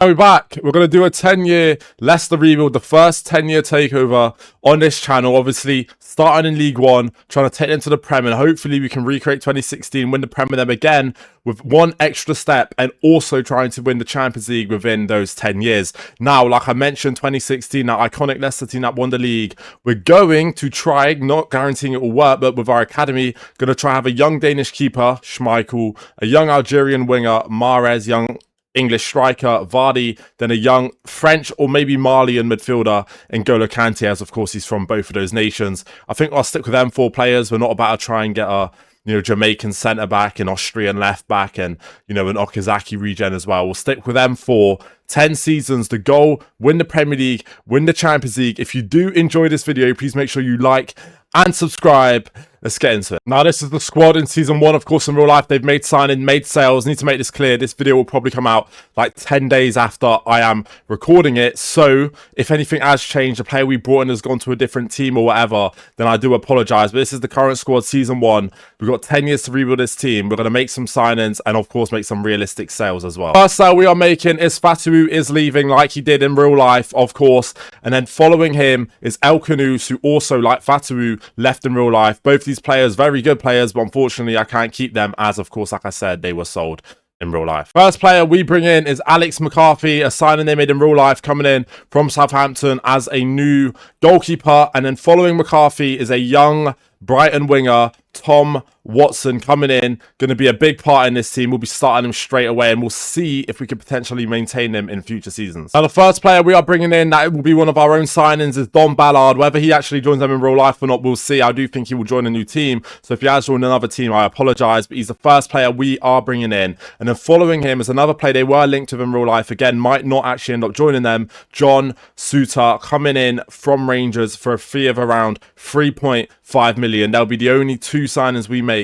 Now we're back. We're going to do a 10-year Leicester rebuild, the first 10-year takeover on this channel. Obviously, starting in League One, trying to take them to the Prem, and hopefully we can recreate 2016, win the Prem with them again with one extra step, and also trying to win the Champions League within those 10 years. Now, like I mentioned, 2016, that iconic Leicester team that won the league. We're going to try, not guaranteeing it will work, but with our academy, going to try have a young Danish keeper, Schmeichel, a young Algerian winger, Mahrez, young English striker, Vardy, then a young French or maybe Malian midfielder, N'Golo Kante, as of course he's from both of those nations. I think I'll stick with them four players. We're not about to try and get a Jamaican centre-back, an Austrian left-back, and, an Okazaki regen as well. We'll stick with them for 10 seasons. The goal, win the Premier League, win the Champions League. If you do enjoy this video, please make sure you like and subscribe. Let's get into it. Now, this is the squad in Season 1. Of course, in real life, they've made signing, made sales. Need to make this clear. This video will probably come out like 10 days after I am recording it. So, if anything has changed, the player we brought in has gone to a different team or whatever, then I do apologise. But this is the current squad, Season 1. We've got 10 years to rebuild this team. We're going to make some signings and, of course, make some realistic sales as well. First sale we are making is Fatawu is leaving like he did in real life, of course. And then following him is El Khanous, who also, like Fatawu, left in real life. Both these players, very good players, but unfortunately I can't keep them as, of course, like I said, they were sold in real life. First player we bring in is Alex McCarthy, a signing they made in real life, coming in from Southampton as a new goalkeeper. And then following McCarthy is a young Brighton winger, Tom Watson, coming in, going to be a big part in this team. We'll be starting him straight away, and we'll see if we can potentially maintain him in future seasons. Now, the first player we are bringing in, that will be one of our own signings, is Don Ballard. Whether he actually joins them in real life or not, we'll see. I do think he will join a new team, so if he has joined another team, I apologise, but he's the first player we are bringing in. And then following him is another player they were linked with in real life, again, might not actually end up joining them, John Suter, coming in from Rangers for a fee of around 3.5 million. That'll be the only two signings we make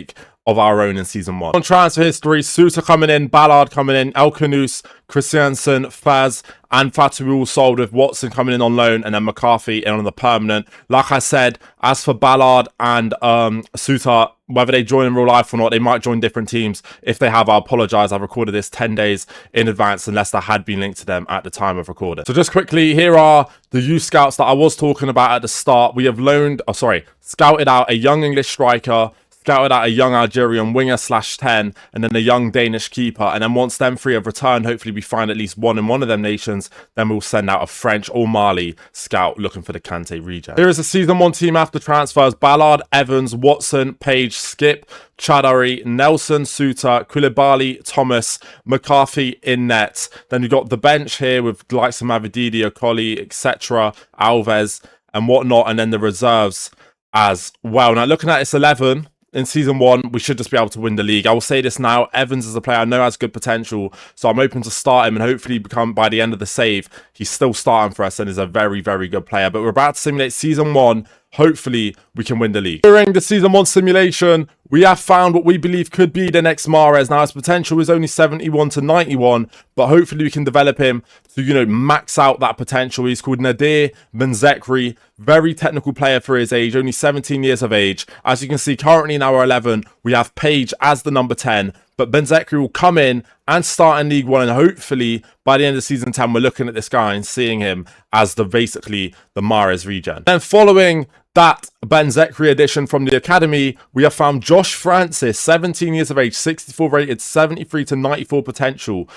of our own in Season 1. On transfer history, Suter coming in, Ballard coming in, El Khanous, Christiansen, Faz, and Fatawu all sold, with Watson coming in on loan, and then McCarthy in on the permanent. Like I said, as for Ballard and Suter, whether they join in real life or not, they might join different teams. If they have, I apologise. I've recorded this 10 days in advance, unless I had been linked to them at the time of recording. So just quickly, here are the youth scouts that I was talking about at the start. We have scouted out a young English striker, scouted out a young Algerian winger /10, and then a young Danish keeper. And then once them three have returned, hopefully we find at least one in one of them nations, then we'll send out a French or Mali scout looking for the Kante regen. Here is a Season 1 team after transfers: Ballard, Evans, Watson, Page, Skip, Chadari, Nelson, Suter, Koulibaly, Thomas, McCarthy in net. Then you've got the bench here with the likes of Mavididi, Okoli, etc., Alves and whatnot, and then the reserves as well. Now, looking at this 11 in Season 1, we should just be able to win the league. I will say this now, Evans is a player I know has good potential, so I'm open to start him and hopefully become, by the end of the save, he's still starting for us and is a very, very good player. But we're about to simulate Season 1. Hopefully, we can win the league. During the Season 1 simulation, we have found what we believe could be the next Mahrez. Now, his potential is only 71 to 91, but hopefully we can develop him to, max out that potential. He's called Nadir Benzekri, very technical player for his age, only 17 years of age. As you can see, currently in our 11, we have Page as the number 10, but Benzekri will come in and start in League 1, and hopefully by the end of Season 10, we're looking at this guy and seeing him as basically the Mahrez regen. Then following that Benzekri addition from the academy, we have found Josh Francis, 17 years of age, 64 rated, 73 to 94 potential.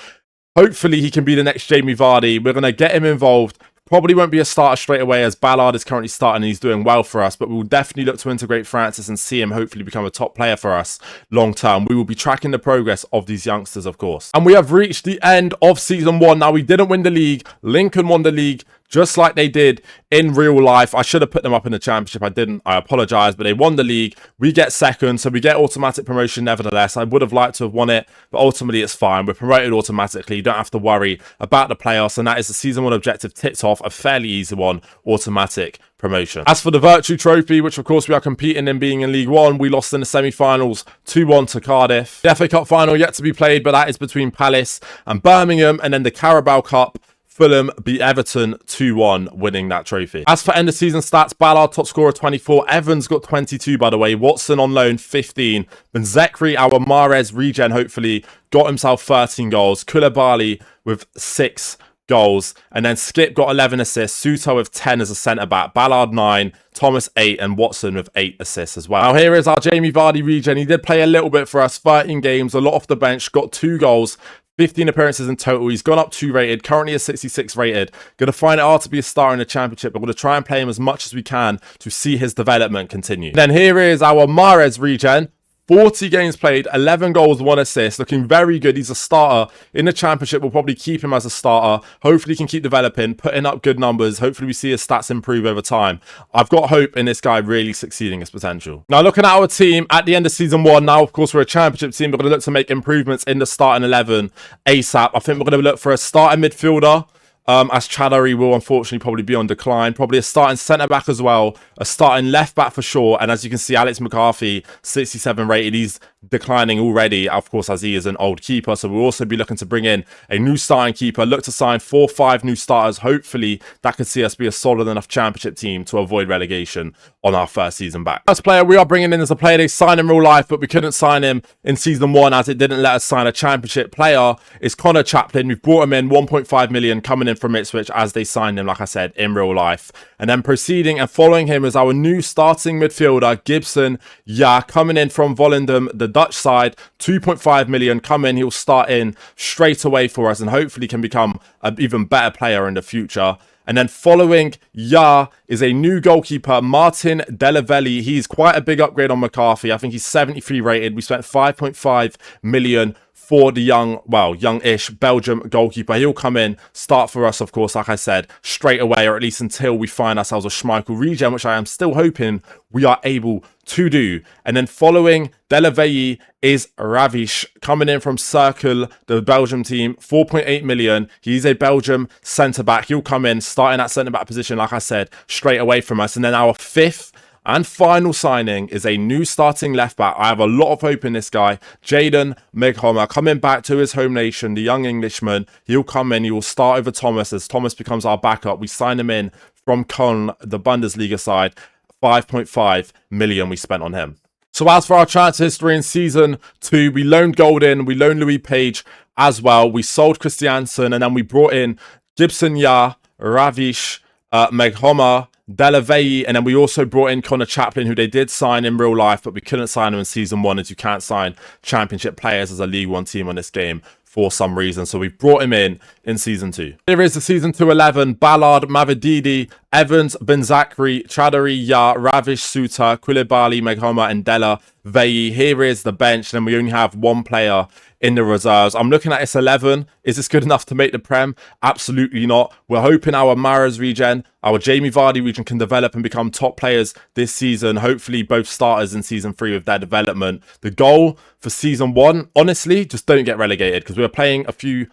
Hopefully he can be the next Jamie Vardy. We're going to get him involved. Probably won't be a starter straight away, as Ballard is currently starting and he's doing well for us, but we will definitely look to integrate Francis and see him hopefully become a top player for us long term. We will be tracking the progress of these youngsters, of course. And we have reached the end of Season 1. Now, we didn't win the league. Lincoln won the league, just like they did in real life. I should have put them up in the championship. I didn't. I apologise, but they won the league. We get second, so we get automatic promotion nevertheless. I would have liked to have won it, but ultimately it's fine. We're promoted automatically. You don't have to worry about the playoffs, and that is the Season 1 objective ticked off, a fairly easy one, automatic promotion. As for the Virtue Trophy, which of course we are competing in, being in League 1, we lost in the semi-finals 2-1 to Cardiff. The FA Cup final yet to be played, but that is between Palace and Birmingham, and then the Carabao Cup, Fulham beat Everton 2-1, winning that trophy. As for end of season stats, Ballard top scorer 24, Evans got 22 by the way, Watson on loan 15, Benzekri, our Mahrez regen hopefully, got himself 13 goals, Koulibaly with 6 goals. And then Skip got 11 assists, Suter with 10 as a centre-back, Ballard 9, Thomas 8, and Watson with 8 assists as well. Now here is our Jamie Vardy regen. He did play a little bit for us, 13 games, a lot off the bench, got 2 goals, 15 appearances in total. He's gone up 2 rated, currently a 66 rated. Going to find it hard to be a star in the championship, but we're going to try and play him as much as we can to see his development continue. Then here is our Mahrez regen. 40 games played, 11 goals, 1 assist. Looking very good. He's a starter in the championship. We'll probably keep him as a starter. Hopefully he can keep developing, putting up good numbers. Hopefully we see his stats improve over time. I've got hope in this guy really succeeding his potential. Now looking at our team at the end of season 1, now of course we're a championship team. We're going to look to make improvements in the starting 11 ASAP. I think we're going to look for a starting midfielder. As Chadari will unfortunately probably be on decline. Probably a starting centre-back as well. A starting left-back for sure. And as you can see, Alex McCarthy, 67 rated. He's declining already, of course, as he is an old keeper. So we'll also be looking to bring in a new starting keeper. Look to sign 4 or 5 new starters. Hopefully, that could see us be a solid enough championship team to avoid relegation on our first season back. First player we are bringing in as a player they signed in real life, but we couldn't sign him in season 1 as it didn't let us sign a championship player. Is Connor Chaplin. We've brought him in, 1.5 million coming in from Ipswich as they signed him, like I said, in real life. And then proceeding and following him is our new starting midfielder, Gibson Ya, coming in from Volendam, the Dutch side, 2.5 million. Come in, he'll start in straight away for us and hopefully can become an even better player in the future. And then following Ya is a new goalkeeper, Martin Delavelli. He's quite a big upgrade on McCarthy. I think he's 73 rated. We spent 5.5 million for the young-ish Belgium goalkeeper. He'll come in, start for us, of course, like I said, straight away, or at least until we find ourselves a Schmeichel regen, which I am still hoping we are able to do. And then following Delavelli is Ravish, coming in from Circle, the Belgium team, 4.8 million. He's a Belgium centre-back. He'll come in, starting at centre-back position, like I said, straight away from us. And then our 5th and final signing is a new starting left back. I have a lot of hope in this guy, Jaden Meghomer, coming back to his home nation, the young Englishman. He'll come in, he will start over Thomas as Thomas becomes our backup. We sign him in from Köln, the Bundesliga side. 5.5 million we spent on him. So as for our transfer history in season 2, we loaned Golden, we loaned Louis Page as well. We sold Christiansen and then we brought in Gibson Ya, Ravish, Meghomer, Delavelli, and then we also brought in Connor Chaplin, who they did sign in real life, but we couldn't sign him in season 1 as you can't sign championship players as a League 1 team on this game for some reason. So we brought him in season 2. Here is the season 2 11. Ballard, Mavididi, Evans, Benzakri, Chadari, Ya, Ravish, Suter, Koulibaly, Meghomer, and Delavelli. Here is the bench, and we only have 1 player in the reserves. I'm looking at this 11. Is this good enough to make the Prem? Absolutely not. We're hoping our Mahrez regen, our Jamie Vardy regen can develop and become top players this season. Hopefully both starters in season 3 with their development. The goal for season 1, honestly, just don't get relegated because we're playing 2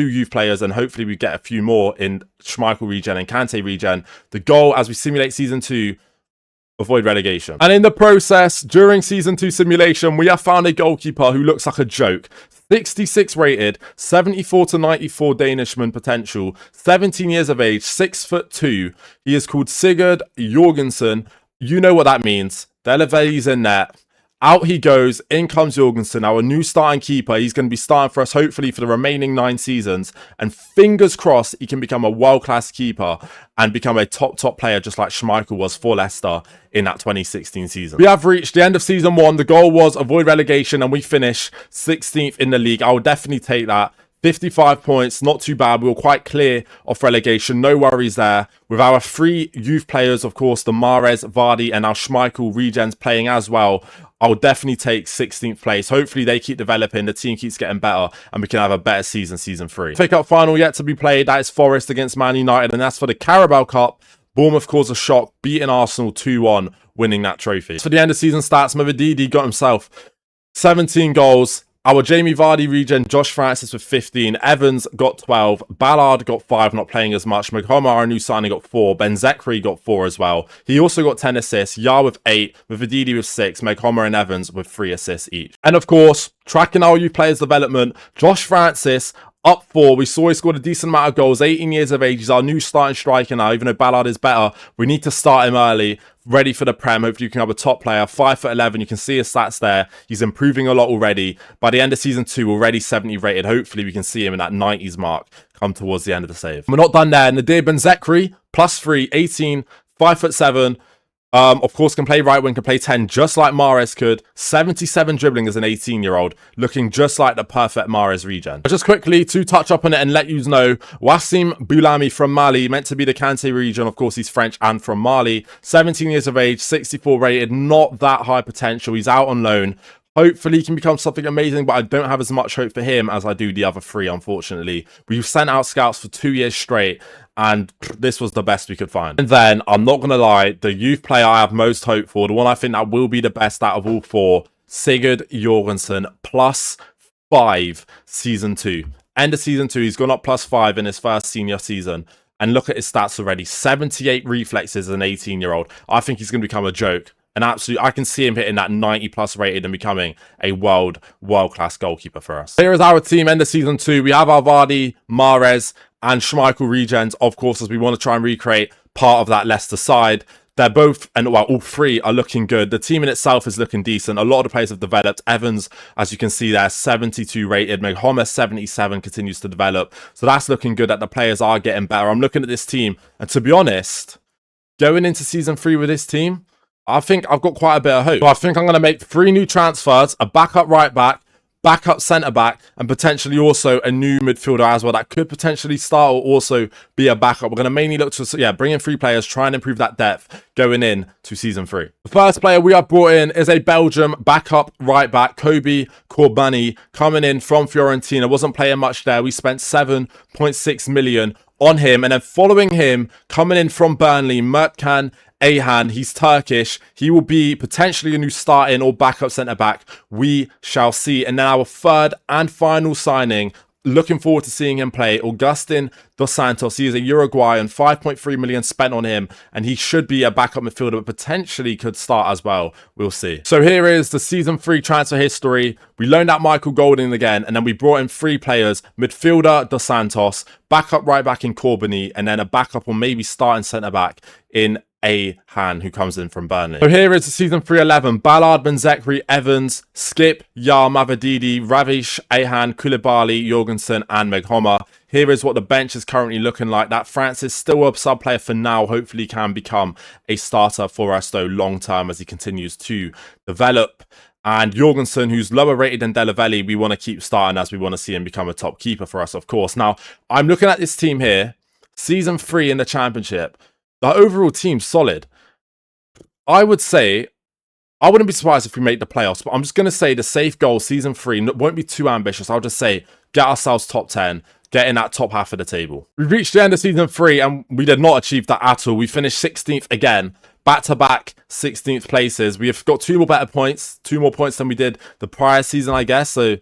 youth players and hopefully we get a few more in Schmeichel regen and Kante regen. The goal as we simulate season 2, avoid relegation. And in the process, during season 2 simulation, we have found a goalkeeper who looks like a joke. 66 rated, 74 to 94 Danishman potential, 17 years of age, 6'2". He is called Sigurd Jorgensen. You know what that means. Delavelli's in net. Out he goes, in comes Jorgensen, our new starting keeper. He's going to be starting for us, hopefully, for the remaining 9 seasons. And fingers crossed, he can become a world-class keeper and become a top player, just like Schmeichel was for Leicester in that 2016 season. We have reached the end of season 1. The goal was avoid relegation, and we finish 16th in the league. I would definitely take that. 55 points, not too bad. We were quite clear of relegation. No worries there. With our 3 youth players, of course, the Mahrez, Vardy, and our Schmeichel regens playing as well, I'll definitely take 16th place. Hopefully they keep developing, the team keeps getting better, and we can have a better season 3. Pick-up final yet to be played. That is Forest against Man United, and that's for the Carabao Cup. Bournemouth caused a shock, beating Arsenal 2-1, winning that trophy. For the end of season stats, Mavididi got himself 17 goals. Our Jamie Vardy regen, Josh Francis with 15. Evans got 12. Ballard got 5, not playing as much. Meghomer, our new signing, got 4. Benzakri got 4 as well. He also got 10 assists. Ya with 8. Mavididi with 6. Meghomer and Evans with 3 assists each. And of course, tracking our youth players' development, Josh Francis up 4. We saw he scored a decent amount of goals. 18 years of age. He's our new starting striker now. Even though Ballard is better, we need to start him early. Ready for the Prem. Hopefully you can have a top player. 5'11". You can see his stats there. He's improving a lot already. By the end of season 2, already 70 rated. Hopefully we can see him in that 90s mark come towards the end of the save. We're not done there. Nadir Benzekri, +3, 18, 5'7". Of course, can play right wing, can play 10, just like Mahrez could. 77 dribbling as an 18-year-old, looking just like the perfect Mahrez regen. Just quickly to touch up on it and let you know, Wassim Boulami from Mali, meant to be the Kante region. Of course, he's French and from Mali. 17 years of age, 64 rated, not that high potential. He's out on loan. Hopefully he can become something amazing, but I don't have as much hope for him as I do the other three, unfortunately. We've sent out scouts for 2 years straight, and this was the best we could find. And then, I'm not going to lie, the youth player I have most hope for, the one I think that will be the best out of all four, Sigurd Jorgensen, +5 season 2. End of season 2, he's gone up +5 in his first senior season. And look at his stats already. 78 reflexes as an 18-year-old. I think he's going to become a joke. An absolute, I can see him hitting that 90+ rated and becoming a world-class goalkeeper for us. Here is our team, end of season 2. We have our Vardy, Mahrez, and Schmeichel regens, of course, as we want to try and recreate part of that Leicester side. They're both, and well, all three are looking good. The team in itself is looking decent. A lot of the players have developed. Evans, as you can see there, 72 rated. Mohamed, 77, continues to develop. So that's looking good that the players are getting better. I'm looking at this team, and to be honest, going into season 3 with this team, I think I've got quite a bit of hope. So I think I'm going to make 3 new transfers, a backup right back, backup centre back, and potentially also a new midfielder as well that could potentially start or also be a backup. We're going to mainly look to bring in 3 players, try and improve that depth going in to season 3. The first player we have brought in is a Belgium backup right back, Kobe Corbani, coming in from Fiorentina. Wasn't playing much there. We spent 7.6 million on him, and then following him, coming in from Burnley, Mertcan Ayhan. He's Turkish. He will be potentially a new starting or backup centre-back. We shall see. And then our third and final signing, looking forward to seeing him play, Augustin Dos Santos. He is a Uruguayan, 5.3 million spent on him, and he should be a backup midfielder, but potentially could start as well. We'll see. So here is the season 3 transfer history. We loaned out Michael Golding again, and then we brought in 3 players, midfielder Dos Santos, backup right back in Corbani, and then a backup or maybe starting centre-back in Ayhan, who comes in from Burnley. So here is the season 3-11. Ballard, Benzekri, Evans, Skip, Yar, Mavadidi, Ravish, Ayhan, Koulibaly, Jorgensen, and Meghoma. Here is what the bench is currently looking like. That Francis, still a sub player for now, hopefully can become a starter for us though long term as he continues to develop. And Jorgensen, who's lower rated than Delavelli, we want to keep starting as we want to see him become a top keeper for us, of course. Now, I'm looking at this team here, season 3 in the Championship. The overall team's solid. I would say, I wouldn't be surprised if we make the playoffs, but I'm just going to say the safe goal, season 3, won't be too ambitious. I'll just say, get ourselves top 10, get in that top half of the table. We reached the end of season 3, and we did not achieve that at all. We finished 16th again, back-to-back 16th places. We have got 2 more better points, 2 more points than we did the prior season, I guess, so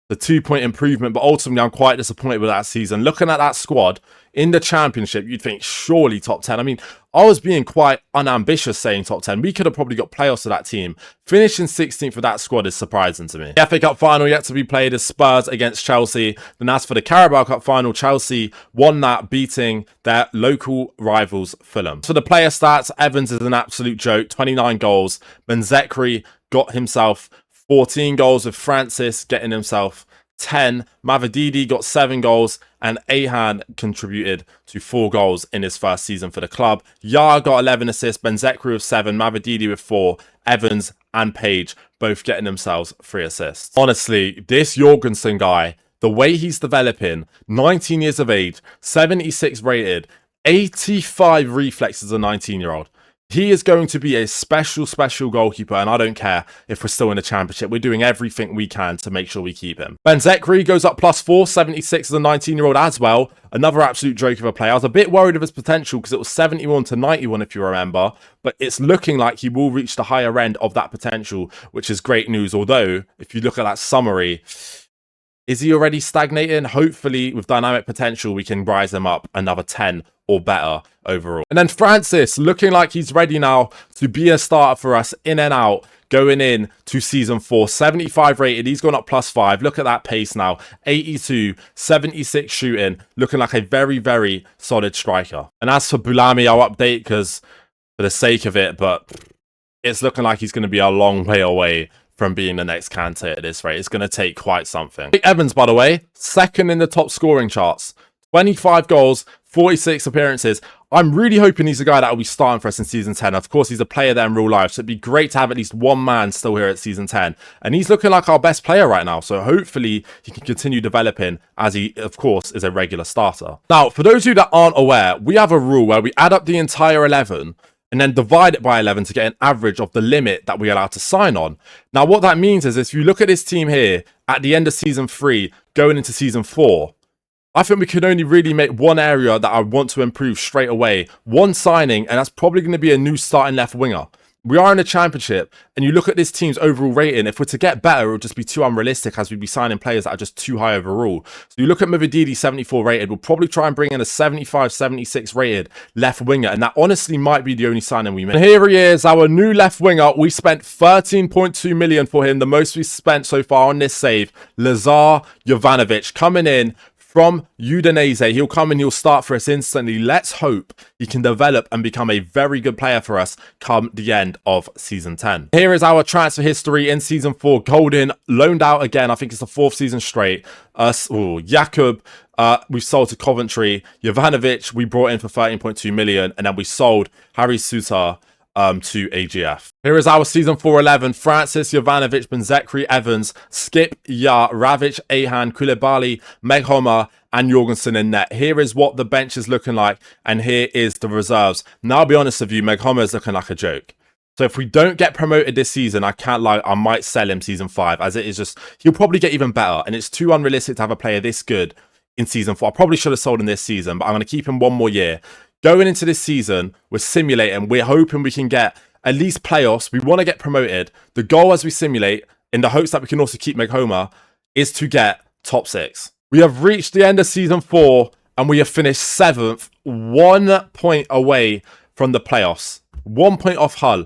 the 2-point improvement, but ultimately I'm quite disappointed with that season. Looking at that squad in the Championship, you'd think surely top 10. I mean, I was being quite unambitious saying top 10. We could have probably got playoffs to that team. Finishing 16th for that squad is surprising to me. The FA Cup final yet to be played is Spurs against Chelsea. Then as for the Carabao Cup final, Chelsea won that, beating their local rivals Fulham. For the player stats, Evans is an absolute joke, 29 goals. Benzekri got himself 14 goals, with Francis getting himself 10. Mavadidi got 7 goals, and Ayhan contributed to 4 goals in his first season for the club. Yar got 11 assists, Benzekri with 7, Mavadidi with 4, Evans and Page both getting themselves 3 assists. Honestly, this Jorgensen guy, the way he's developing, 19 years of age, 76 rated, 85 reflexes as a 19-year-old. He is going to be a special goalkeeper, and I don't care if we're still in the Championship. We're doing everything we can to make sure we keep him. Benzekri goes up +4, 76 as a 19-year-old as well. Another absolute joke of a player. I was a bit worried of his potential because it was 71 to 91, if you remember. But it's looking like he will reach the higher end of that potential, which is great news. Although, if you look at that summary, is he already stagnating? Hopefully, with dynamic potential, we can rise him up another 10 or better overall. And then Francis, looking like he's ready now to be a starter for us in and out, going in to season 4. 75 rated, he's gone up +5. Look at that pace now. 82, 76 shooting, looking like a very solid striker. And as for Boulami, I'll update because for the sake of it, but it's looking like he's going to be a long way away from being the next Kante at this rate. It's going to take quite something. Evans, by the way, second in the top scoring charts. 25 goals, 46 appearances. I'm really hoping he's a guy that will be starting for us in Season 10. Of course, he's a player there in real life, so it'd be great to have at least one man still here at Season 10. And he's looking like our best player right now, so hopefully he can continue developing as he, of course, is a regular starter. Now, for those of you that aren't aware, we have a rule where we add up the entire 11 and then divide it by 11 to get an average of the limit that we're allowed to sign on. Now, what that means is if you look at this team here, at the end of Season 3, going into Season 4, I think we could only really make one area that I want to improve straight away. One signing, and that's probably going to be a new starting left winger. We are in the Championship, and you look at this team's overall rating. If we're to get better, it would just be too unrealistic as we'd be signing players that are just too high overall. So you look at Mavididi, 74 rated. We'll probably try and bring in a 75, 76 rated left winger, and that honestly might be the only signing we make. And here he is, our new left winger. We spent 13.2 million for him, the most we've spent so far on this save. Lazar Jovanovic coming in from Udinese. He'll come and he'll start for us instantly. Let's hope he can develop and become a very good player for us come the end of Season 10. Here is our transfer history in Season 4. Golden loaned out again. I think it's the 4th season straight. Jakub, we sold to Coventry. Jovanovic, we brought in for 13.2 million. And then we sold Harry Suter to AGF. Here is our Season 4 11. Francis, Jovanovic, Benzekri, Evans, Skip, Yar, Ravic, Ahan, Koulibaly, Meghoma, and Jorgensen in net. Here is what the bench is looking like, and here is the reserves. Now, I'll be honest with you, Meghoma is looking like a joke. So if we don't get promoted this season, I can't lie, I might sell him Season 5, as it is just, he'll probably get even better, and it's too unrealistic to have a player this good in Season 4. I probably should have sold him this season, but I'm going to keep him one more year. Going into this season, we're simulating. We're hoping we can get at least playoffs. We want to get promoted. The goal as we simulate, in the hopes that we can also keep Meghoma, is to get top 6. We have reached the end of Season 4, and we have finished 7th, 1 point away from the playoffs. 1 point off Hull.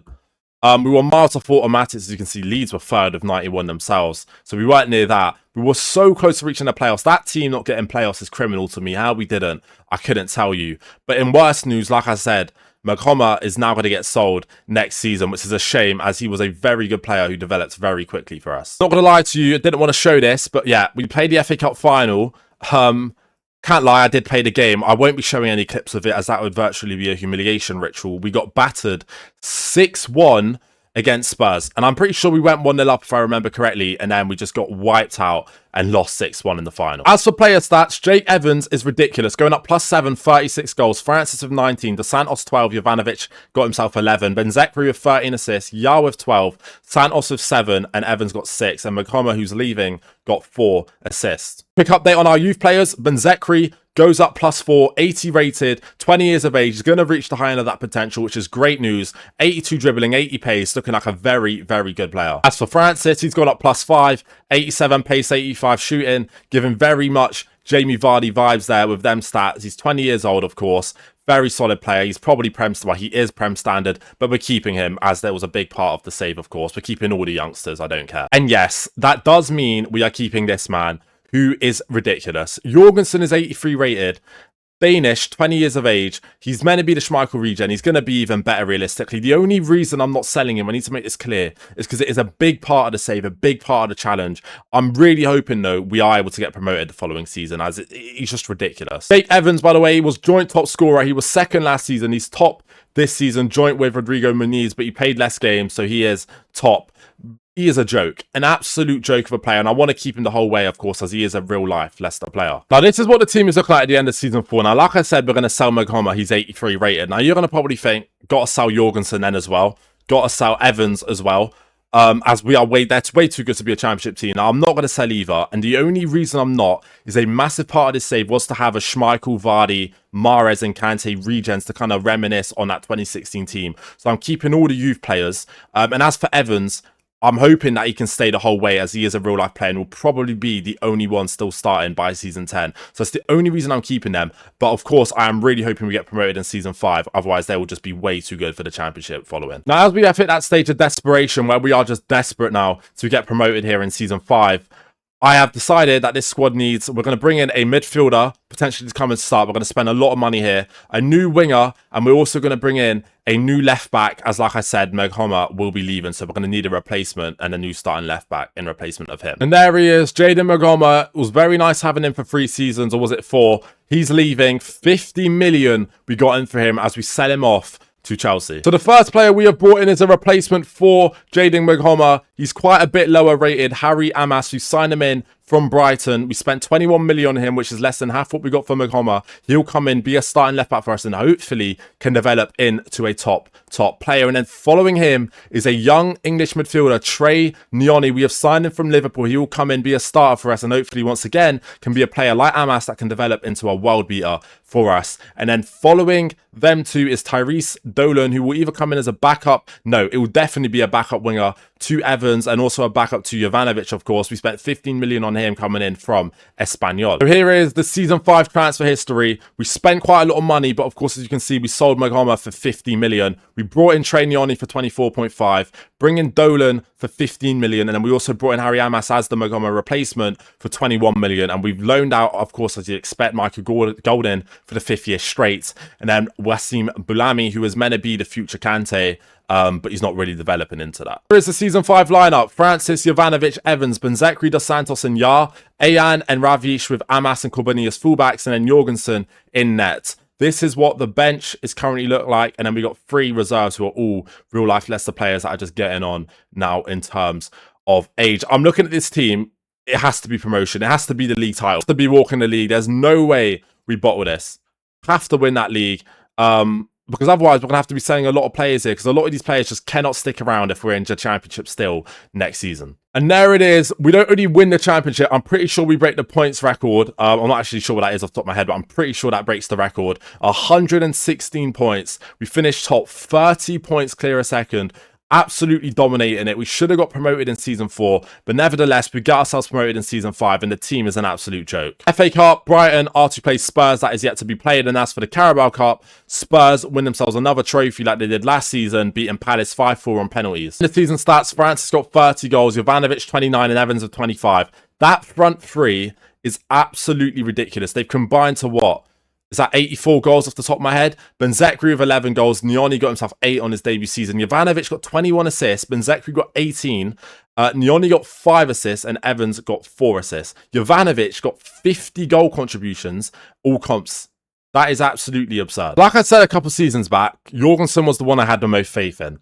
We were miles off automatics. As you can see, Leeds were 3rd of 91 themselves. So we weren't near that. We were so close to reaching the playoffs. That team not getting playoffs is criminal to me. How we didn't, I couldn't tell you. But in worse news, like I said, Meghoma is now going to get sold next season, which is a shame as he was a very good player who developed very quickly for us. Not going to lie to you, I didn't want to show this, but yeah, we played the FA Cup final. Can't lie, I did play the game. I won't be showing any clips of it as that would virtually be a humiliation ritual. We got battered 6-1 against Spurs. And I'm pretty sure we went 1-0 up if I remember correctly. And then we just got wiped out and lost 6-1 in the final. As for player stats, Jake Evans is ridiculous. Going up +7, 36 goals. Francis with 19. Dos Santos 12. Jovanovic got himself 11. Benzekri with 13 assists. Yar with 12. Santos with 7. And Evans got 6. And Meghoma, who's leaving, got 4 assists. Quick update on our youth players. Benzekri goes up +4, 80 rated, 20 years of age. He's going to reach the high end of that potential, which is great news. 82 dribbling, 80 pace, looking like a very, very good player. As for Francis, he's gone up +5, 87 pace, 85 shooting, giving very much Jamie Vardy vibes there with them stats. He's 20 years old, of course. Very solid player. He's probably he is Prem standard, but we're keeping him as there was a big part of the save, of course. We're keeping all the youngsters. I don't care. And yes, that does mean we are keeping this man, who is ridiculous. Jorgensen is 83 rated, Danish, 20 years of age. He's meant to be the Schmeichel regen. He's going to be even better realistically. The only reason I'm not selling him, I need to make this clear, is because it is a big part of the save, a big part of the challenge. I'm really hoping, though, we are able to get promoted the following season, as he's just ridiculous. Jake Evans, by the way, was joint top scorer. He was 2nd last season. He's top this season, joint with Rodrigo Muniz, but he played less games, so he is top. He is a joke, an absolute joke of a player, and I want to keep him the whole way, of course, as he is a real-life Leicester player. Now, this is what the team is looking like at the end of Season 4. Now, like I said, we're going to sell Meghoma. He's 83 rated. Now, you're going to probably think, got to sell Jorgensen then as well. Got to sell Evans as well. As we are that's way too good to be a championship team. Now, I'm not going to sell either, and the only reason I'm not is a massive part of this save was to have a Schmeichel, Vardy, Mahrez, and Kante regens to kind of reminisce on that 2016 team. So I'm keeping all the youth players. And as for Evans, I'm hoping that he can stay the whole way, as he is a real-life player and will probably be the only one still starting by Season 10. So it's the only reason I'm keeping them. But of course, I am really hoping we get promoted in Season 5. Otherwise, they will just be way too good for the championship following. Now, as we have hit that stage of desperation where we are just desperate now to get promoted here in Season 5, I have decided that this squad needs, we're going to bring in a midfielder, potentially to come and start. We're going to spend a lot of money here, a new winger, and we're also going to bring in a new left back. As like I said, Meg Homer will be leaving, so we're going to need a replacement and a new starting left back in replacement of him. And there he is, Jayden Magoma. It was very nice having him for 3 seasons, or was it 4? He's leaving. 50 million we got in for him as we sell him off to Chelsea. So the first player we have brought in is a replacement for Jayden Magoma. He's quite a bit lower rated, Harry Amas, who signed him in from Brighton. We spent 21 million on him, which is less than half what we got for Magoma. He'll come in, be a starting left back for us, and hopefully can develop into a top player. And then following him is a young English midfielder, Trey Nyoni. We have signed him from Liverpool. He will come in, be a starter for us, and hopefully once again can be a player like Amas that can develop into a world beater for us. And then following them two is Tyrese Dolan, who will either come in as a backup. No, it will definitely be a backup winger to Evans, and also a backup to Jovanovic, of course. We spent 15 million on him coming in from Espanyol. So here is the season 5 transfer history. We spent quite a lot of money, but of course, as you can see, we sold Magoma for 50 million. We brought in Trey Nyoni for 24.5, bring in Dolan for 15 million, and then we also brought in Harry Amas as the Magoma replacement for 21 million. And we've loaned out, of course, as you expect, Michael Golden for the 5th year straight, and then Wassim Boulami, who is meant to be the future Kante, but he's not really developing into that. Here is the season 5 lineup: Francis, Jovanovic, Evans, Benzekri, Dos Santos and Yar, Ayan and Ravish with Amas and Corbani as fullbacks, and then Jorgensen in net. This is what the bench is currently look like, and then we got 3 reserves who are all real life Leicester players that are just getting on now in terms of age. I'm looking at this team. It has to be promotion. It has to be the league title. It has to be walking the league. There's no way we bottle this. Have to win that league. Because otherwise we're going to have to be selling a lot of players here, because a lot of these players just cannot stick around if we're in the championship still next season. And there it is. We don't really win the championship. I'm pretty sure we break the points record. I'm not actually sure what that is off the top of my head, but I'm pretty sure that breaks the record. 116 points. We finished top, 30 points clear a second. Absolutely dominating it. We should have got promoted in season 4, but nevertheless, we got ourselves promoted in season 5, and the team is an absolute joke. FA Cup, Brighton are to play Spurs. That is yet to be played. And as for the Carabao Cup, Spurs win themselves another trophy like they did last season, beating Palace 5-4 on penalties. In the season stats, Francis got 30 goals, Jovanovic 29, and Evans with 25. That front 3 is absolutely ridiculous. They've combined to what? Is that 84 goals off the top of my head? Benzekri with 11 goals. Nyoni got himself 8 on his debut season. Jovanovic got 21 assists. Benzekri got 18. Nyoni got 5 assists. And Evans got 4 assists. Jovanovic got 50 goal contributions. All comps. That is absolutely absurd. Like I said a couple seasons back, Jorgensen was the one I had the most faith in.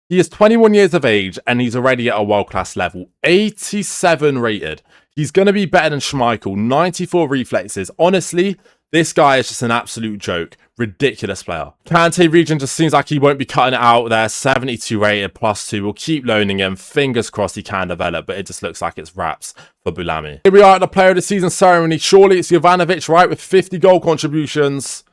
He is 21 years of age and he's already at a world-class level. 87 rated. He's going to be better than Schmeichel. 94 reflexes. Honestly, this guy is just an absolute joke. Ridiculous player. Kante region just seems like he won't be cutting it out there. 72 rated, +2. We'll keep loaning him. Fingers crossed he can develop, but it just looks like it's wraps for Boulami. Here we are at the player of the season ceremony. Surely it's Jovanovic, right? With 50 goal contributions.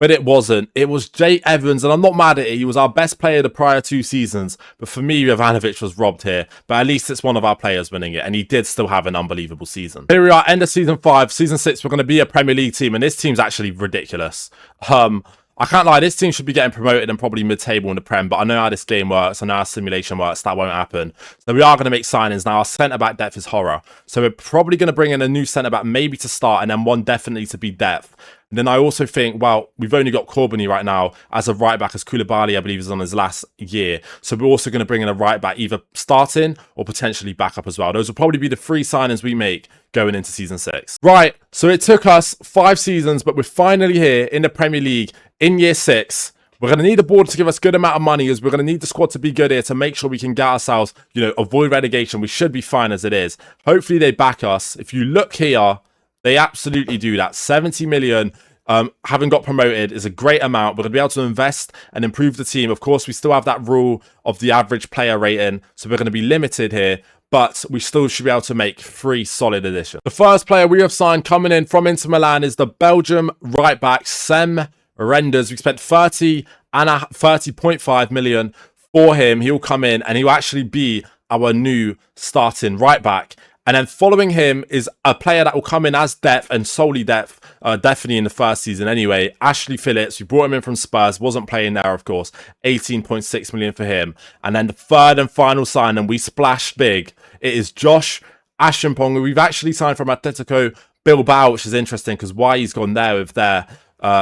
But it wasn't. It was Jay Evans, and I'm not mad at it. He was our best player the prior 2 seasons. But for me, Jovanovic was robbed here. But at least it's one of our players winning it. And he did still have an unbelievable season. Here we are, end of season 5. Season 6, we're going to be a Premier League team. And this team's actually ridiculous. I can't lie, this team should be getting promoted and probably mid-table in the Prem. But I know how this game works. I know how simulation works. That won't happen. So we are going to make signings. Now, our centre-back depth is horror. So we're probably going to bring in a new centre-back maybe to start. And then one definitely to be depth. And then I also think, well, we've only got Corbani right now as a right back, as Koulibaly, I believe, is on his last year. So we're also going to bring in a right back, either starting or potentially backup as well. Those will probably be the 3 signings we make going into season 6. Right, so it took us 5 seasons, but we're finally here in the Premier League in year 6. We're going to need the board to give us a good amount of money, as we're going to need the squad to be good here to make sure we can get ourselves, avoid relegation. We should be fine as it is. Hopefully they back us. If you look here, they absolutely do that. 70 million, having got promoted, is a great amount. We're going to be able to invest and improve the team. Of course, we still have that rule of the average player rating, so we're going to be limited here, but we still should be able to make 3 solid additions. The first player we have signed coming in from Inter Milan is the Belgium right back, Sem Renders. We spent 30.5 million for him. He'll come in and he'll actually be our new starting right back. And then following him is a player that will come in as depth and solely depth, definitely in the first season anyway. Ashley Phillips, we brought him in from Spurs, wasn't playing there, of course. 18.6 million for him. And then the third and final sign, and we splashed big. It is Josh Ashimpong, who we've actually signed from Atletico Bilbao, which is interesting because why he's gone there with their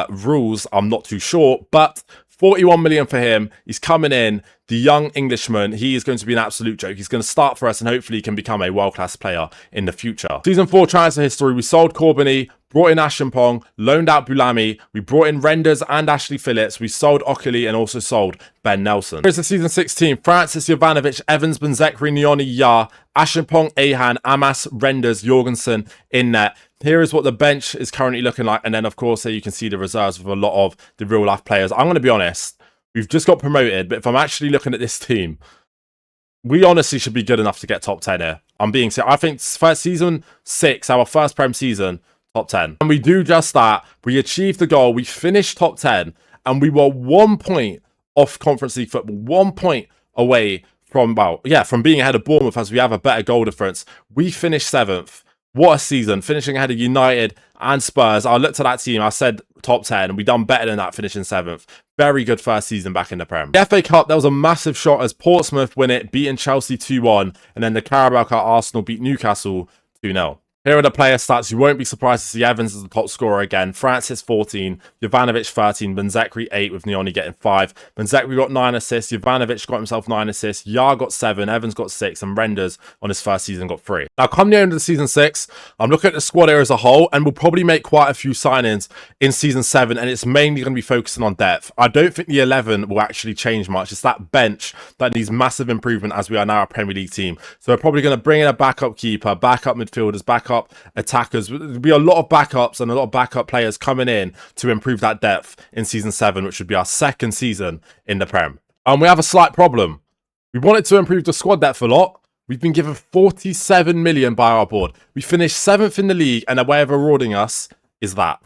rules, I'm not too sure. But 41 million for him. He's coming in, the young Englishman. He is going to be an absolute joke. He's going to start for us and hopefully he can become a world-class player in the future. Season 4 transfer history. We sold Corbiny, brought in Ashimpong, loaned out Boulami. We brought in Renders and Ashley Phillips. We sold Okili and also sold Ben Nelson. Here's the season 16. Francis Jovanovic, Evans, Benzekri, Nioni, Yar, Ashimpong, Ahan, Amas, Renders, Jorgensen in net. Here is what the bench is currently looking like. And then, of course, here you can see the reserves with a lot of the real-life players. I'm going to be honest. We've just got promoted. But if I'm actually looking at this team, we honestly should be good enough to get top 10 here. I'm being serious. I think first season 6, our first Prem season, top 10. And we do just that. We achieved the goal. We finished top 10. And we were 1 point off Conference League football. 1 point away from, well, yeah, from being ahead of Bournemouth as we have a better goal difference. We finished 7th. What a season, finishing ahead of United and Spurs. I looked at that team, I said top 10, and we done better than that, finishing 7th. Very good first season back in the Prem. The FA Cup, that was a massive shot as Portsmouth win it, beating Chelsea 2-1, and then the Carabao Cup, Arsenal beat Newcastle 2-0. Here are the player stats. You won't be surprised to see Evans as the top scorer again. Francis 14, Jovanovic 13, Benzekri 8 with Nioni getting 5. Benzekri got 9 assists, Jovanovic got himself 9 assists, Yar got 7, Evans got 6, and Renders on his first season got 3. Now come the end of the season 6, I'm looking at the squad here as a whole, and we'll probably make quite a few signings in season 7, and it's mainly going to be focusing on depth. I don't think the 11 will actually change much. It's that bench that needs massive improvement as we are now a Premier League team. So we're probably going to bring in a backup keeper, backup midfielders, backup attackers. There'll be a lot of backups and a lot of backup players coming in to improve that depth in season 7, which would be our second season in the Prem. And we have a slight problem. We wanted to improve the squad depth a lot. We've been given 47 million by our board. We finished 7th in the league, and a way of rewarding us is that.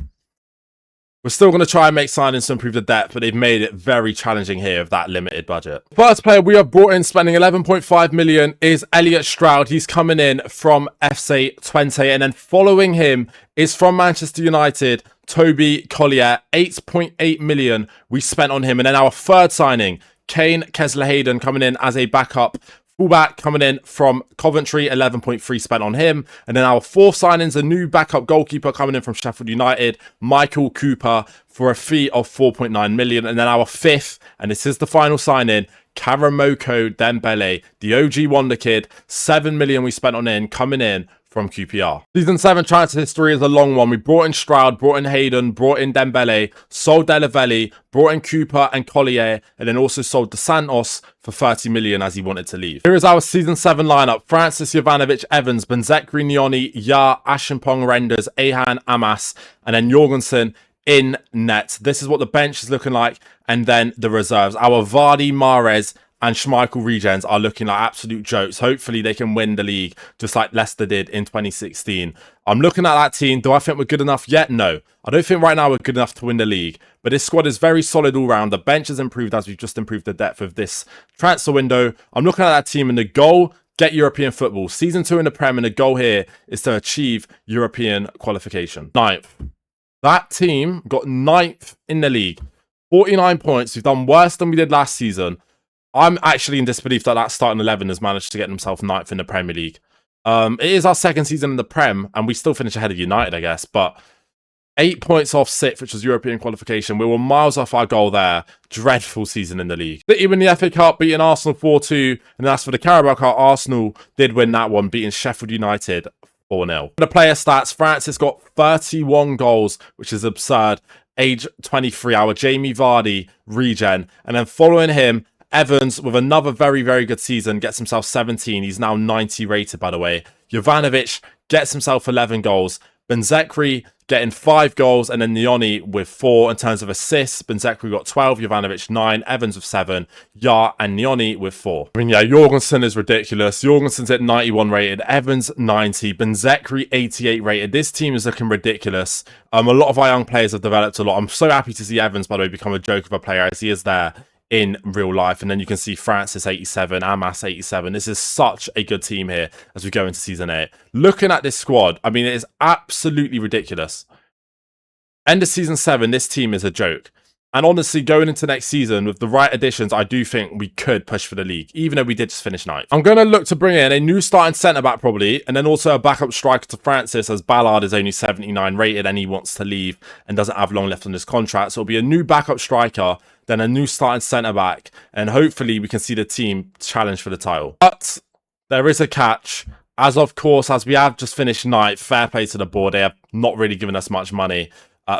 We're still going to try and make signings to improve the depth, but they've made it very challenging here with that limited budget. First player we have brought in spending 11.5 million is Elliot Stroud. He's coming in from FC26, and then following him is from Manchester United, Toby Collier. 8.8 million we spent on him. And then our third signing, Kane Kessler-Hayden, coming in as a backup fullback, coming in from Coventry, 11.3 spent on him. And then our fourth signing is a new backup goalkeeper coming in from Sheffield United, Michael Cooper, for a fee of 4.9 million. And then our fifth, and this is the final signing, Karamoko Dembele, the OG Wonder Kid, 7 million we spent on him, coming in from QPR. Season 7 transfer history is a long one. We brought in Stroud, brought in Hayden, brought in Dembele, sold Delavelli, brought in Cooper and Collier, and then also sold De Santos for 30 million as he wanted to leave. Here is our season 7 lineup. Francis Jovanovic, Evans, Benzekri, Nioni, Yar, Ashimpong, Renders, Ahan, Amas, and then Jorgensen in net. This is what the bench is looking like, and then the reserves. Our Vardy, Mahrez, and Schmeichel regens are looking like absolute jokes. Hopefully they can win the league just like Leicester did in 2016. I'm looking at that team. Do I think we're good enough yet? No. I don't think right now we're good enough to win the league. But this squad is very solid all round. The bench has improved as we've just improved the depth of this transfer window. I'm looking at that team, and the goal, get European football. Season 2 in the Prem, and the goal here is to achieve European qualification. 9th. That team got 9th in the league. 49 points. We've done worse than we did last season. I'm actually in disbelief that starting 11 has managed to get themselves 9th in the Premier League. It is our second season in the Prem, and we still finish ahead of United, I guess. But 8 points off 6th, which was European qualification. We were miles off our goal there. Dreadful season in the league. City win the FA Cup, beating Arsenal 4-2. And as for the Carabao Cup, Arsenal did win that one, beating Sheffield United 4-0. The player stats, Francis got 31 goals, which is absurd. Age 23, our Jamie Vardy regen. And then following him, Evans, with another very, very good season, gets himself 17. He's now 90 rated, by the way. Jovanovic gets himself 11 goals. Benzekri getting 5 goals, and then Nioni with 4 in terms of assists. Benzekri got 12, Jovanovic 9, Evans with 7, Yar and Nioni with 4. I mean, yeah, Jorgensen is ridiculous. Jorgensen's at 91 rated, Evans 90, Benzekri 88 rated. This team is looking ridiculous. A lot of our young players have developed a lot. I'm so happy to see Evans, by the way, become a joke of a player as he is there in real life. And then you can see Francis 87, Amas 87. This is such a good team here as we go into season 8. Looking at this squad, I mean, it is absolutely ridiculous. End of season 7, this team is a joke. And honestly, going into next season with the right additions, I do think we could push for the league, even though we did just finish ninth. I'm going to look to bring in a new starting centre-back probably, and then also a backup striker to Francis, as Ballard is only 79 rated and he wants to leave and doesn't have long left on his contract. So it'll be a new backup striker, then a new starting centre-back, and hopefully we can see the team challenge for the title. But there is a catch. Of course, as we have just finished ninth, fair play to the board. They have not really given us much money.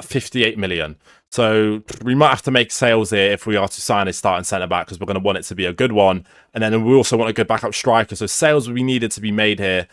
58 million. So we might have to make sales here if we are to sign a starting centre-back, because we're going to want it to be a good one. And then we also want a good backup striker. So sales will be needed to be made here.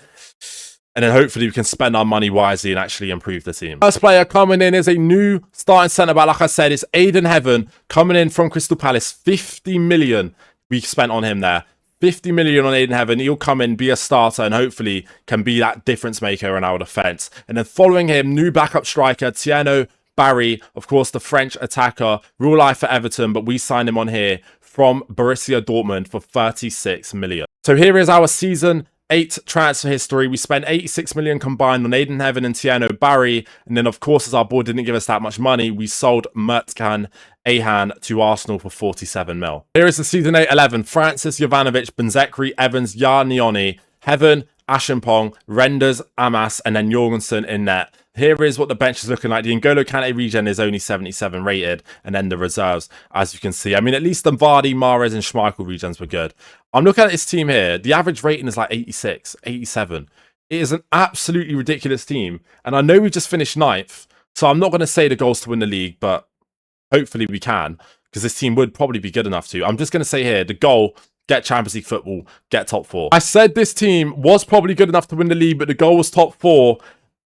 And then hopefully we can spend our money wisely and actually improve the team. First player coming in is a new starting centre-back. Like I said, it's Aiden Heaven coming in from Crystal Palace. 50 million we spent on him there. 50 million on Aiden Heaven. He'll come in, be a starter, and hopefully can be that difference maker in our defence. And then following him, new backup striker, Tiano Barry, of course, the French attacker, real life for Everton, but we signed him on here from Borussia Dortmund for 36 million. So here is our season 8 transfer history. We spent 86 million combined on Aiden Heaven and Tiano Barry. And then, of course, as our board didn't give us that much money, we sold Mertcan Ahan to Arsenal for 47 mil. Here is the season 8-11. Francis, Jovanovic, Benzekri, Evans, Yarnioni, Heaven, Ashimpong, Renders, Amas, and then Jorgensen in net. Here is what the bench is looking like. The N'Golo Kante regen is only 77 rated, and then the reserves, as you can see. I mean, at least the Vardy, Mahrez, and Schmeichel regens were good. I'm looking at this team here. The average rating is like 86, 87. It is an absolutely ridiculous team, and I know we just finished ninth, so I'm not going to say the goals to win the league, but hopefully we can, because this team would probably be good enough to. I'm just going to say here, the goal: get Champions League football, get top 4. I said this team was probably good enough to win the league, but the goal was top 4.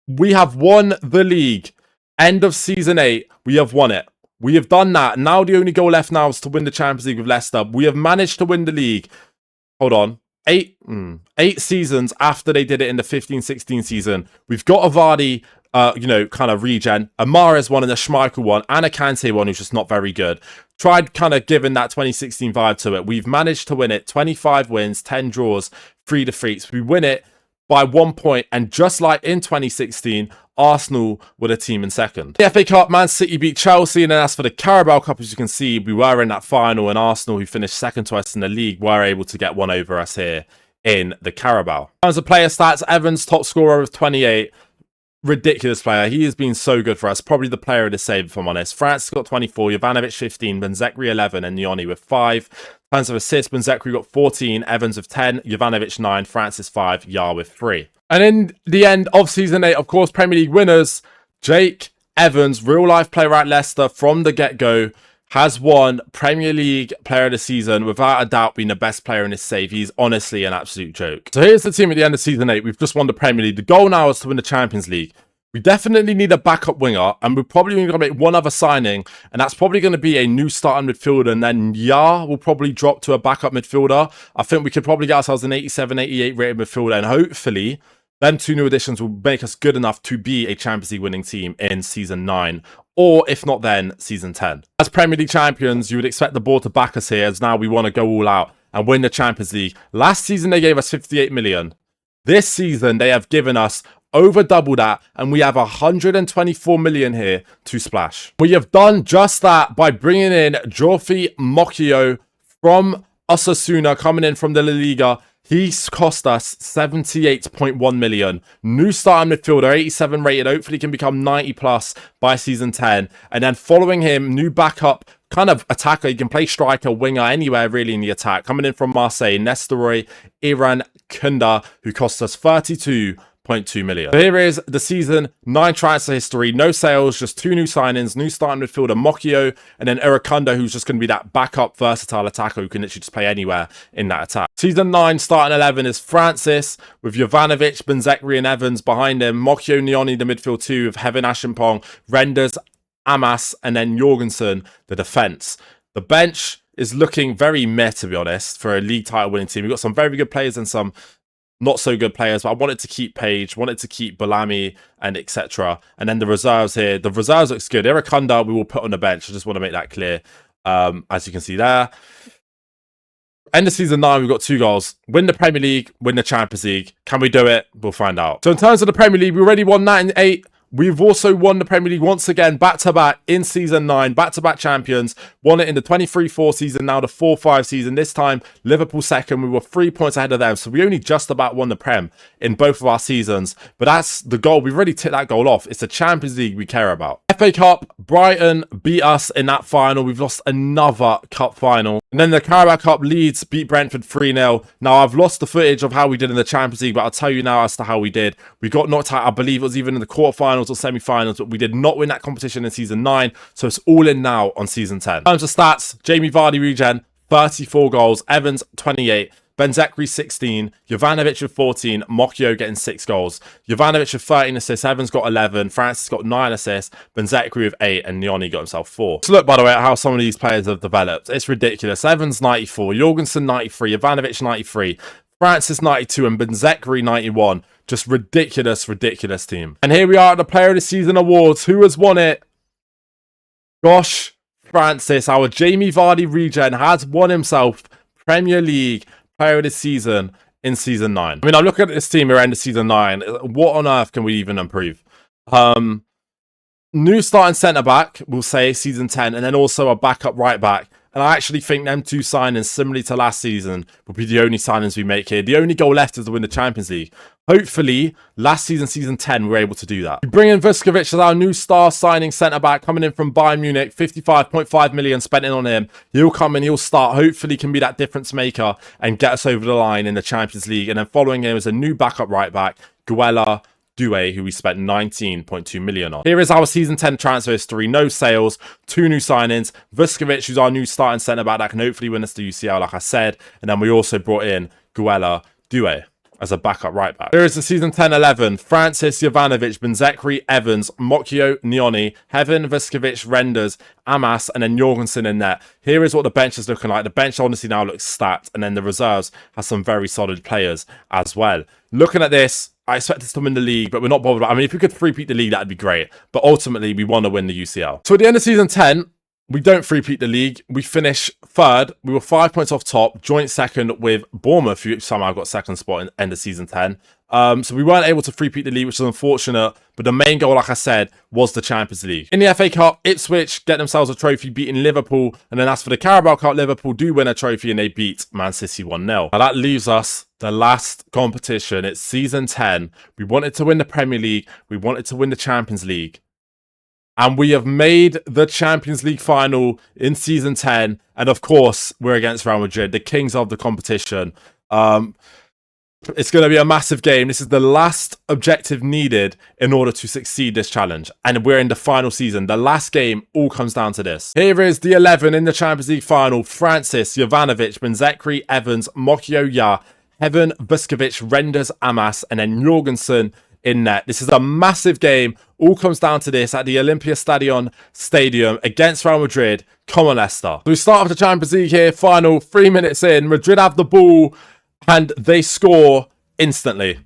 We have won the league. End of season 8, we have won it. We have done that. Now the only goal left now is to win the Champions League with Leicester. We have managed to win the league. Hold on. 8 seasons after they did it in the 15-16 season. We've got a Vardy, kind of regen, a Mahrez one and a Schmeichel one, and a Kante one who's just not very good. Tried kind of giving that 2016 vibe to it. We've managed to win it. 25 wins, 10 draws, 3 defeats. We win it by 1 point, and just like in 2016, Arsenal were the team in second. The FA Cup, Man City beat Chelsea, and then as for the Carabao Cup, as you can see, we were in that final, and Arsenal, who finished second to us in the league, were able to get one over us here in the Carabao. In terms of player stats, Evans, top scorer with 28. Ridiculous player. He has been so good for us. Probably the player of the save, if I'm honest. Francis got 24, Jovanovic 15, Benzekri 11, and Nioni with 5. In terms of assists, Benzekri got 14, Evans with 10, Jovanovic 9, Francis 5, Yar with 3. And in the end of season 8, of course, Premier League winners, Jake Evans, real life player at Leicester from the get-go, has won Premier League Player of the Season, without a doubt being the best player in this save. He's honestly an absolute joke. So here's the team at the end of Season 8. We've just won the Premier League. The goal now is to win the Champions League. We definitely need a backup winger, and we're probably going to make one other signing, and that's probably going to be a new starting midfielder, and then Yar will probably drop to a backup midfielder. I think we could probably get ourselves an 87, 88 rated midfielder, and hopefully them 2 new additions will make us good enough to be a Champions League winning team in Season 9. Or, if not then, Season 10. As Premier League champions, you would expect the board to back us here, as now we want to go all out and win the Champions League. Last season, they gave us 58 million. This season, they have given us over double that, and we have 124 million here to splash. We have done just that by bringing in Joffrey Mokio from Osasuna, coming in from the La Liga. He's cost us 78.1 million. New starting midfielder, 87 rated. Hopefully can become 90 plus by season 10. And then following him, new backup kind of attacker. He can play striker, winger, anywhere really in the attack. Coming in from Marseille, Nestoroy Iran Kunda, who cost us 32.2 million. So here is the season 9 transfer history. No sales, just 2 new signings. New starting midfielder Mokio, and then Irakunda, who's just going to be that backup versatile attacker who can literally just play anywhere in that attack. Season 9 starting 11 is Francis with Jovanovic, Benzekri, and Evans behind him. Mokio, Nioni, the midfield 2 with Heaven, Ashimpong, Renders, Amas, and then Jorgensen, the defence. The bench is looking very meh, to be honest, for a league title winning team. We've got some very good players and some not so good players, but I wanted to keep Page, wanted to keep Bellamy, and etc. And then the reserves here. The reserves looks good. Irakunda, we will put on the bench. I just want to make that clear. As you can see there. End of season 9, we've got 2 goals. Win the Premier League, win the Champions League. Can we do it? We'll find out. So in terms of the Premier League, we already won that in 8. we've also won the Premier League once again, back-to-back in Season 9, back-to-back champions. Won it in the 23-4 season, now the 4-5 season. This time, Liverpool second. We were 3 points ahead of them, so we only just about won the Prem in both of our seasons. But that's the goal. We've already ticked that goal off. It's the Champions League we care about. FA Cup, Brighton beat us in that final. We've lost another cup final. And then the Carabao Cup, Leeds beat Brentford 3-0. Now, I've lost the footage of how we did in the Champions League, but I'll tell you now as to how we did. We got knocked out, I believe it was even in the quarterfinals or semi-finals, but we did not win that competition in Season 9, so it's all in now on Season 10. In terms of stats, Jamie Vardy regen, 34 goals, Evans 28, Benzekri 16, Jovanovic with 14, Mokyo getting 6 goals. Jovanovic with 13 assists, Evans got 11, Francis got 9 assists, Benzekri with 8, and Nioni got himself 4. So look, by the way, at how some of these players have developed. It's ridiculous. Evans 94, Jorgensen 93, Jovanovic 93, Francis 92, and Benzekri 91. Just ridiculous, ridiculous team. And here we are at the Player of the Season Awards. Who has won it? Josh Francis, our Jamie Vardy regen, has won himself Premier League Player of the Season in Season 9. I mean, I'm looking at this team here end of Season 9. What on earth can we even improve? New starting centre-back, we'll say, Season 10, and then also a backup right-back. And I actually think them two signings, similarly to last season, will be the only signings we make here. The only goal left is to win the Champions League. Hopefully, last season, Season 10, we're able to do that. We bring in Vuskovic as our new star signing centre-back, coming in from Bayern Munich, 55.5 million spent in on him. He'll come in, he'll start, hopefully can be that difference maker and get us over the line in the Champions League. And then following him is a new backup right-back, Guella Doué, who we spent 19.2 million on. Here is our Season 10 transfer history. No sales, 2 new signings. Vuskovic, who's our new starting centre-back that can hopefully win us the UCL, like I said. And then we also brought in Guella Doué as a backup right back. Here is the Season 10-11. Francis, Jovanovic, Benzekri, Evans, Mokyo, Nioni, Heaven, Vuskovic, Renders, Amas, and then Jorgensen in net. Here is what the bench is looking like. The bench honestly now looks stacked, and then the reserves has some very solid players as well. Looking at this, I expect us to win the league, but we're not bothered. I mean, if we could three-peat the league, that'd be great. But ultimately, we want to win the UCL. So at the end of Season 10, we don't three-peat the league. We finish third. We were 5 points off top, joint second with Bournemouth, who somehow got second spot in the end of Season 10. So we weren't able to three-peat the league, which is unfortunate. But the main goal, like I said, was the Champions League. In the FA Cup, Ipswich get themselves a trophy, beating Liverpool. And then as for the Carabao Cup, Liverpool do win a trophy and they beat Man City 1-0. Now that leaves us the last competition. It's Season 10. We wanted to win the Premier League. We wanted to win the Champions League. And we have made the Champions League final in Season 10. And of course, we're against Real Madrid, the kings of the competition. It's going to be a massive game. This is the last objective needed in order to succeed this challenge. And we're in the final season. The last game all comes down to this. Here is the 11 in the Champions League final. Francis, Jovanovic, Benzekri, Evans, Mokyo, Heaven, Vuskovic, Renders, Amas, and then Jorgensen in net. This is a massive game. All comes down to this at the Olympia Stadium against Real Madrid. Come on, Leicester. So we start off the Champions League here. Final 3 minutes in. Madrid have the ball and they score instantly.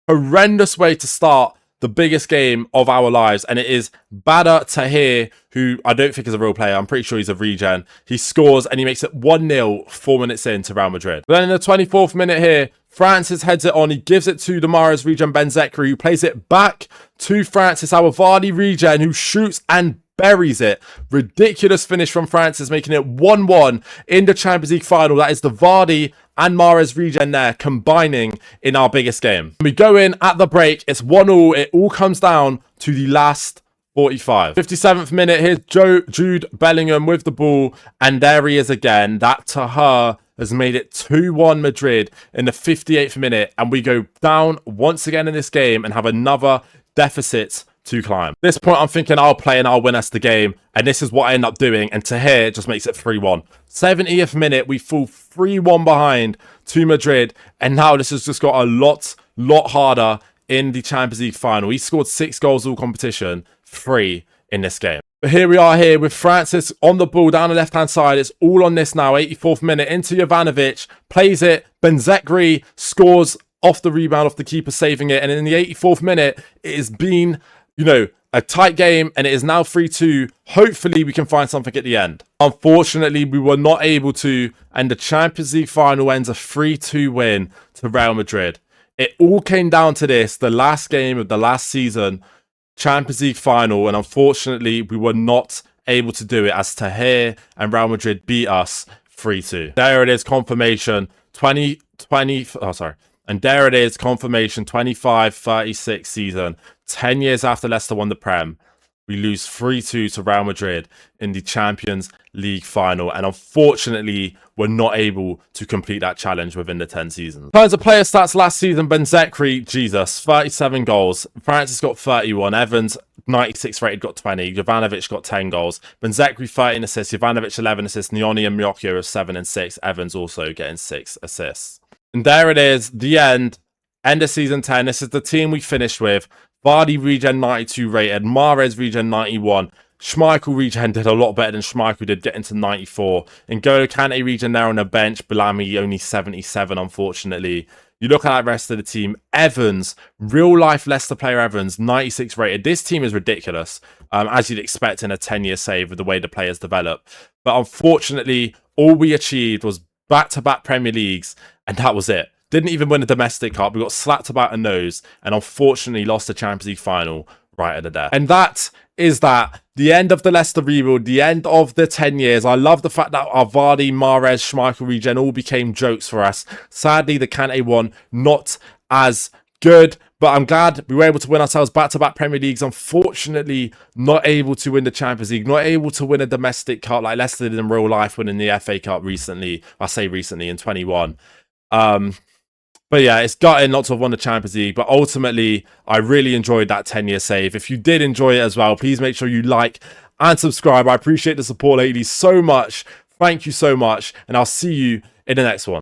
Horrendous way to start the biggest game of our lives. And it is Badr Tahir, who I don't think is a real player. I'm pretty sure he's a regen. He scores and he makes it 1-0 4 minutes into Real Madrid. But then in the 24th minute here, Francis heads it on. He gives it to the Mahrez regen Benzekri, who plays it back to Francis, our Vardy regen, who shoots and buries it. Ridiculous finish from Francis, making it 1-1 in the Champions League final. That is the Vardy and Mahrez regen there combining in our biggest game. We go in at the break. It's 1-1. It all comes down to the last 45. 57th minute. Here's Jude Bellingham with the ball. And there he is again. That Tahir has made it 2-1 Madrid in the 58th minute. And we go down once again in this game and have another deficit to climb. At this point, I'm thinking I'll play and I'll win us the game. And this is what I end up doing. And Tahir just makes it 3-1. 70th minute, we fall 3-1 behind to Madrid. And now this has just got a lot harder in the Champions League final. He scored 6 goals all competition, 3 in this game. But here we are here with Francis on the ball down the left-hand side. It's all on this now. 84th minute into Jovanovic. Plays it. Benzekri scores off the rebound, off the keeper saving it. And in the 84th minute, it has been, you know, a tight game, and it is now 3-2. Hopefully, we can find something at the end. Unfortunately, we were not able to, and the Champions League final ends a 3-2 win to Real Madrid. It all came down to this, the last game of the last season. Champions League final, and unfortunately we were not able to do it as Tahir and Real Madrid beat us 3-2. There it is, confirmation 2020. Oh, sorry. And there it is, confirmation 25-36 season. 10 years after Leicester won the Prem, we lose 3-2 to Real Madrid in the Champions League final. And unfortunately, we're not able to complete that challenge within the 10 seasons. In terms of player stats last season, Benzekri, Jesus, 37 goals. Francis got 31. Evans, 96 rated, got 20. Jovanovic got 10 goals. Benzekri, 13 assists. Jovanovic, 11 assists. Nioni and Miocchio are 7 and 6. Evans also getting 6 assists. And there it is, the end of season 10. This is the team we finished with. Vardy regen 92 rated, Mahrez regen 91, Schmeichel regen did a lot better than Schmeichel did, getting to 94. N'Golo Kante regen there on the bench, Bellamy only 77, unfortunately. You look at that rest of the team, Evans, real life Leicester player Evans, 96 rated. This team is ridiculous, as you'd expect in a 10-year save with the way the players develop. But unfortunately, all we achieved was back-to-back Premier Leagues, and that was it. Didn't even win a domestic cup. We got slapped about the nose and unfortunately lost the Champions League final right at the death. And that is the end of the Leicester rebuild, the end of the 10 years. I love the fact that our Vardy, Mahrez, Schmeichel regen all became jokes for us. Sadly, the Kante one, not as good. But I'm glad we were able to win ourselves back-to-back Premier Leagues. Unfortunately, not able to win the Champions League, not able to win a domestic cup like Leicester did in real life, winning the FA Cup recently. I say recently, in 21. But yeah, it's gutting not to have won the Champions League. But ultimately, I really enjoyed that 10-year save. If you did enjoy it as well, please make sure you like and subscribe. I appreciate the support, ladies, so much. Thank you so much. And I'll see you in the next one.